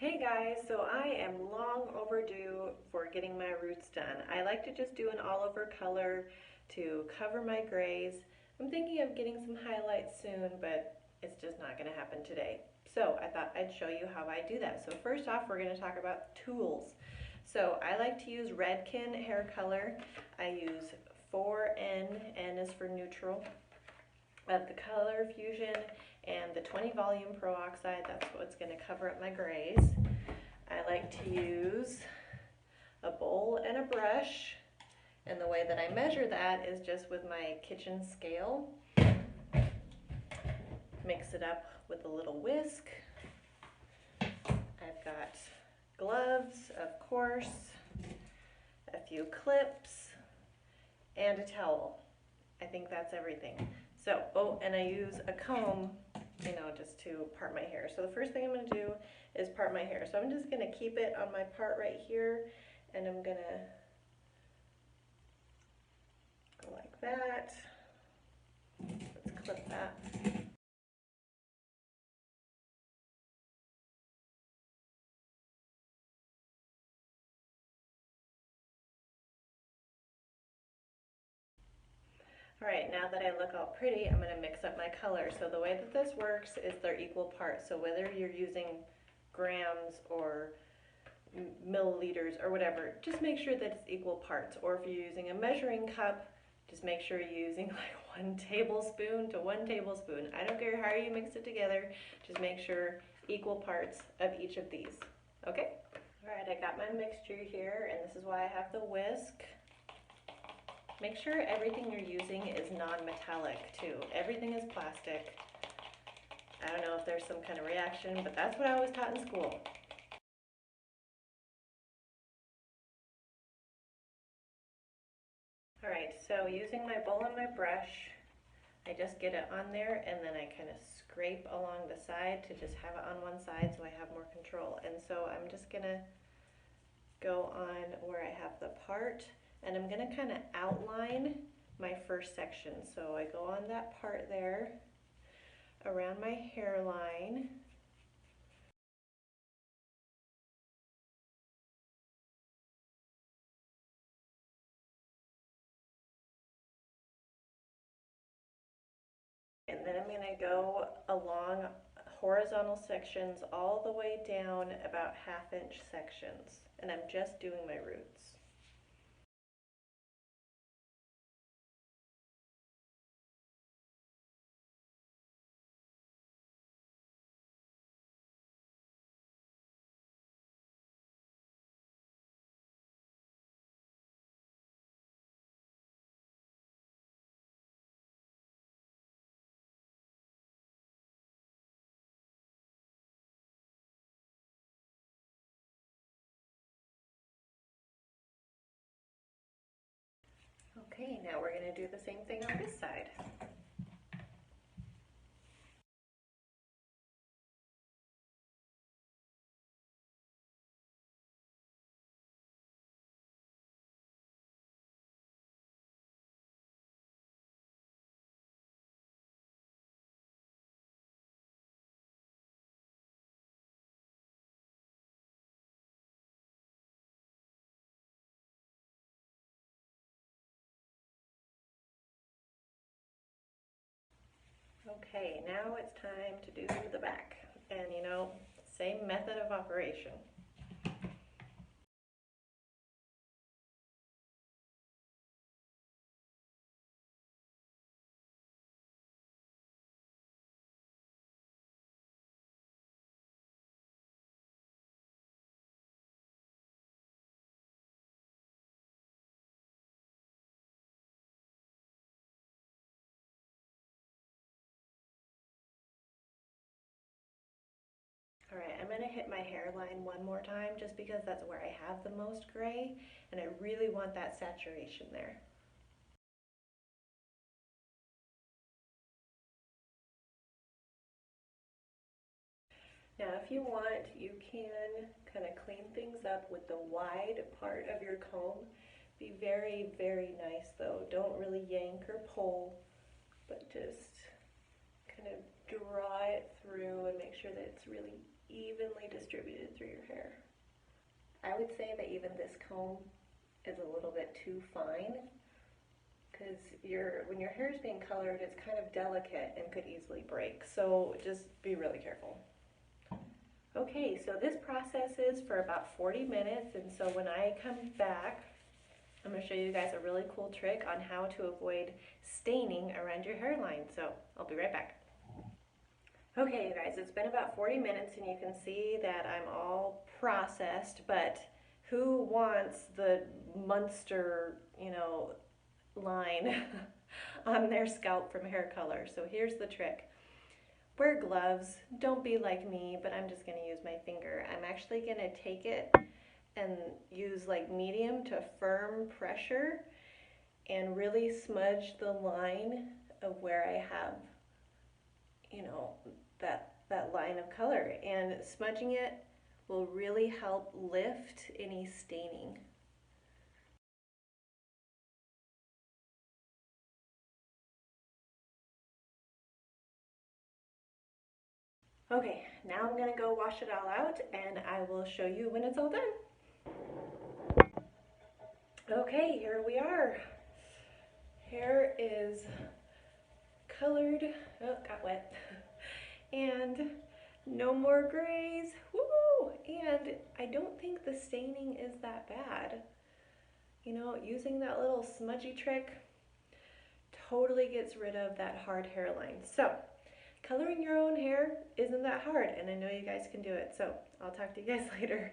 Hey guys, so I am long overdue for getting my roots done. I like to just do an all over color to cover my grays. I'm thinking of getting some highlights soon, but it's just not going to happen today. So I thought I'd show you how I do that. So first off, we're going to talk about tools. So I like to use Redken hair color. I use 4N, N is for neutral, of the Color Fusion and the 20 volume peroxide. That's what's going to cover up my grays. I like to use a bowl and a brush, and the way that I measure that is just with my kitchen scale. Mix it up with a little whisk. I've got gloves, of course, a few clips, and a towel. I think that's everything. So, oh, and I use a comb, just to part my hair. So the first thing I'm going to do is part my hair. So I'm just going to keep it on my part right here, and I'm going to go like that. Let's clip that. All right, now that I look all pretty, I'm going to mix up my color. So the way that this works is they're equal parts. So whether you're using grams or milliliters or whatever, just make sure that it's equal parts. Or if you're using a measuring cup, just make sure you're using like 1 tablespoon to 1 tablespoon. I don't care how you mix it together, just make sure equal parts of each of these. Okay? All right, I got my mixture here, and this is why I have the whisk. Make sure everything you're using is non-metallic too. Everything is plastic. I don't know if there's some kind of reaction, but that's what I was taught in school. All right, so using my bowl and my brush, I just get it on there, and then I kind of scrape along the side to just have it on one side so I have more control. And so I'm just gonna go on where I have the part, and I'm gonna kind of outline my first section. So I go on that part there, around my hairline. And then I'm gonna go along horizontal sections all the way down about 1/2 inch sections. And I'm just doing my roots. Okay, now we're gonna do the same thing on this side. Okay, now it's time to do the back. And same method of operation. All right, I'm gonna hit my hairline one more time just because that's where I have the most gray, and I really want that saturation there. Now, if you want, you can kind of clean things up with the wide part of your comb. Be very, very nice though. Don't really yank or pull, but just kind of draw it through and make sure that it's really evenly distributed through your hair. I would say that even this comb is a little bit too fine because when your hair is being colored, it's kind of delicate and could easily break. So just be really careful. Okay, so this process is for about 40 minutes, and so when I come back, I'm going to show you guys a really cool trick on how to avoid staining around your hairline. So I'll be right back. Okay, you guys, it's been about 40 minutes and you can see that I'm all processed, but who wants the monster, line on their scalp from hair color? So here's the trick. Wear gloves. Don't be like me, but I'm just going to use my finger. I'm actually going to take it and use like medium to firm pressure and really smudge the line of where I have, that line of color. And smudging it will really help lift any staining. Okay, now I'm gonna go wash it all out and I will show you when it's all done. Okay, here we are. Hair is colored, oh, got wet, and no more grays, woo! And I don't think the staining is that bad. Using that little smudgy trick totally gets rid of that hard hairline. So, coloring your own hair isn't that hard, and I know you guys can do it. So, I'll talk to you guys later.